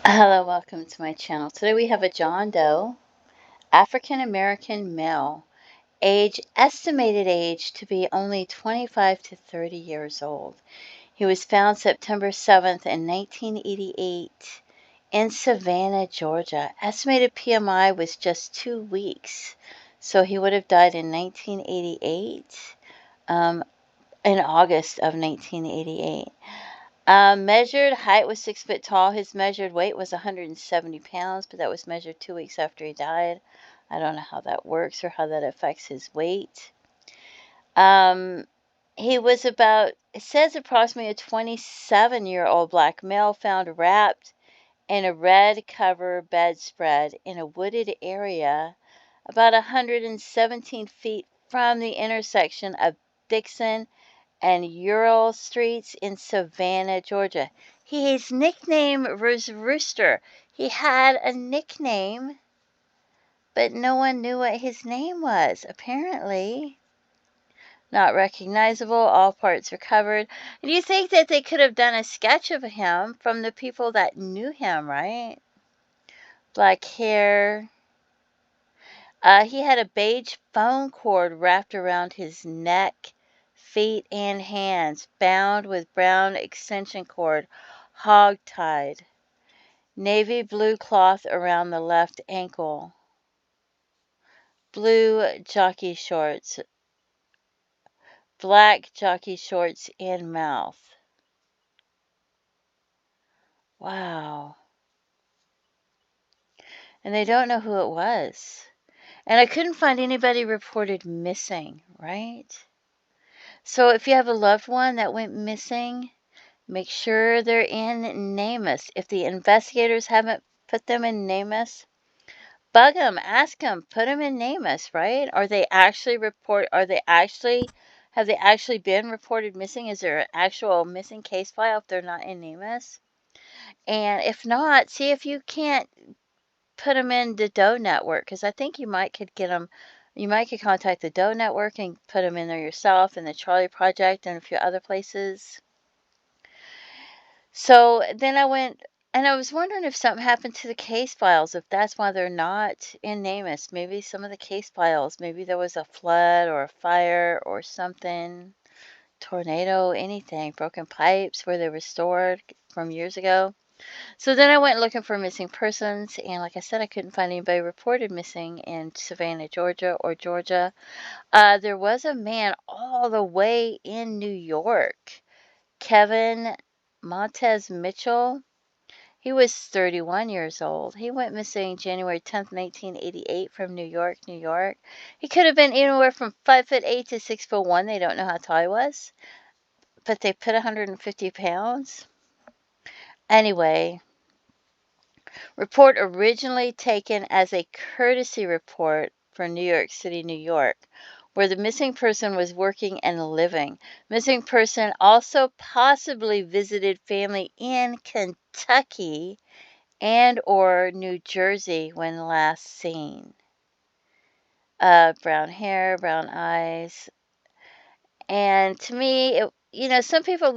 Hello, welcome to my channel. Today we have a John Doe, African American male, estimated age to be only 25 to 30 years old. He was found September 7th in 1988 in Savannah, Georgia. Estimated PMI was just 2 weeks, so he would have died in 1988, in August of 1988. Measured height was 6 foot tall. His measured weight was 170 pounds, but that was measured 2 weeks after he died. I don't know how that works or how that affects his weight. He was it says approximately a 27-year-old black male found wrapped in a red cover bedspread in a wooded area about 117 feet from the intersection of Dixon and Eurell Streets in Savannah, Georgia. His nickname was Rooster. He had a nickname, but no one knew what his name was, apparently. Not recognizable, all parts recovered. And you think that they could have done a sketch of him from the people that knew him, right? Black hair. He had a beige phone cord wrapped around his neck, feet, and hands, bound with brown extension cord, hog-tied. Navy blue cloth around the left ankle. Blue jockey shorts. Black jockey shorts and mouth. Wow. And they don't know who it was. And I couldn't find anybody reported missing, right? So if you have a loved one that went missing, make sure they're in NamUs. If the investigators haven't put them in NamUs, bug them, ask them, put them in NamUs, right? Have they actually been reported missing? Is there an actual missing case file if they're not in NamUs? And if not, see if you can't put them in the Doe network, because I think you could contact the Doe network and put them in there yourself, and the Charlie Project and a few other places. So then I went, and I was wondering if something happened to the case files, if that's why they're not in NamUs. Maybe some of the case files, maybe there was a flood or a fire or something, tornado, anything, broken pipes where they were stored from years ago. So then I went looking for missing persons, and like I said, I couldn't find anybody reported missing in Savannah, Georgia or Georgia. There was a man all the way in New York, Kevin Montez Mitchell. He was 31 years old. He went missing January 10th, 1988 from New York, New York. He could have been anywhere from 5'8" to 6'1". They don't know how tall he was, but they put 150 pounds. Anyway, report originally taken as a courtesy report for New York City, New York, where the missing person was working and living. Missing person also possibly visited family in Kentucky and or New Jersey when last seen. Brown hair, brown eyes. And to me, some people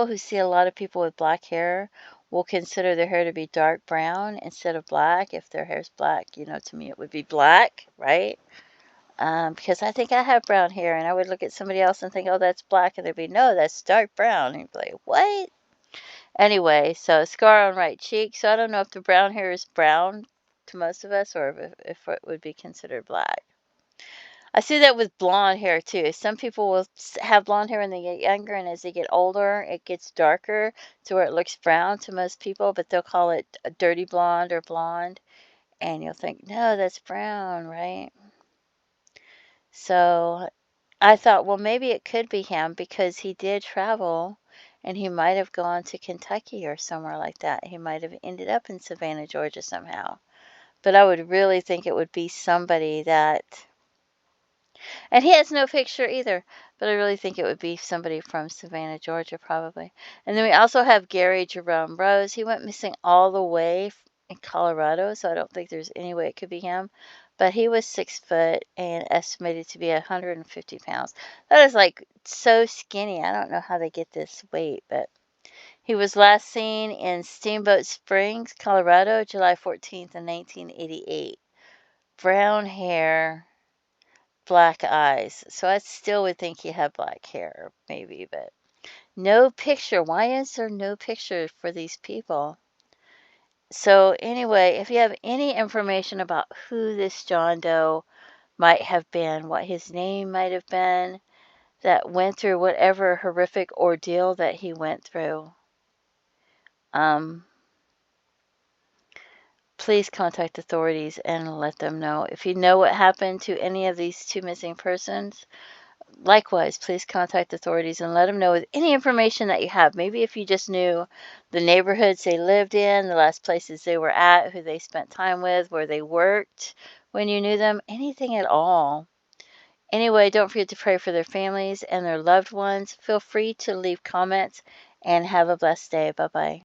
who see a lot of people with black hair will consider their hair to be dark brown instead of black. If their hair's black, to me it would be black, right? Because I think I have brown hair, and I would look at somebody else and think, oh, that's black, and they'd be, no, that's dark brown. And you'd be like, what? Anyway, so scar on right cheek. So I don't know if the brown hair is brown to most of us, or if it would be considered black. I see that with blonde hair too. Some people will have blonde hair when they get younger, and as they get older, it gets darker to where it looks brown to most people, but they'll call it a dirty blonde or blonde, and you'll think, no, that's brown, right? So I thought, well, maybe it could be him because he did travel, and he might have gone to Kentucky or somewhere like that. He might have ended up in Savannah, Georgia somehow. But I would really think it would be somebody that... And he has no picture either, but I really think it would be somebody from Savannah, Georgia, probably. And then we also have Gary Jerome Rose. He went missing all the way in Colorado, so I don't think there's any way it could be him. But he was 6 foot and estimated to be 150 pounds. That is like so skinny. I don't know how they get this weight, but He was last seen in Steamboat Springs, Colorado, July 14th in 1988. Brown hair, black eyes. So I still would think he had black hair, maybe, but no picture. Why is there no picture for these people? So anyway, if you have any information about who this John Doe might have been, what his name might have been, that went through whatever horrific ordeal that he went through, please contact authorities and let them know. If you know what happened to any of these two missing persons, likewise, please contact authorities and let them know with any information that you have. Maybe if you just knew the neighborhoods they lived in, the last places they were at, who they spent time with, where they worked when you knew them, anything at all. Anyway, don't forget to pray for their families and their loved ones. Feel free to leave comments and have a blessed day. Bye-bye.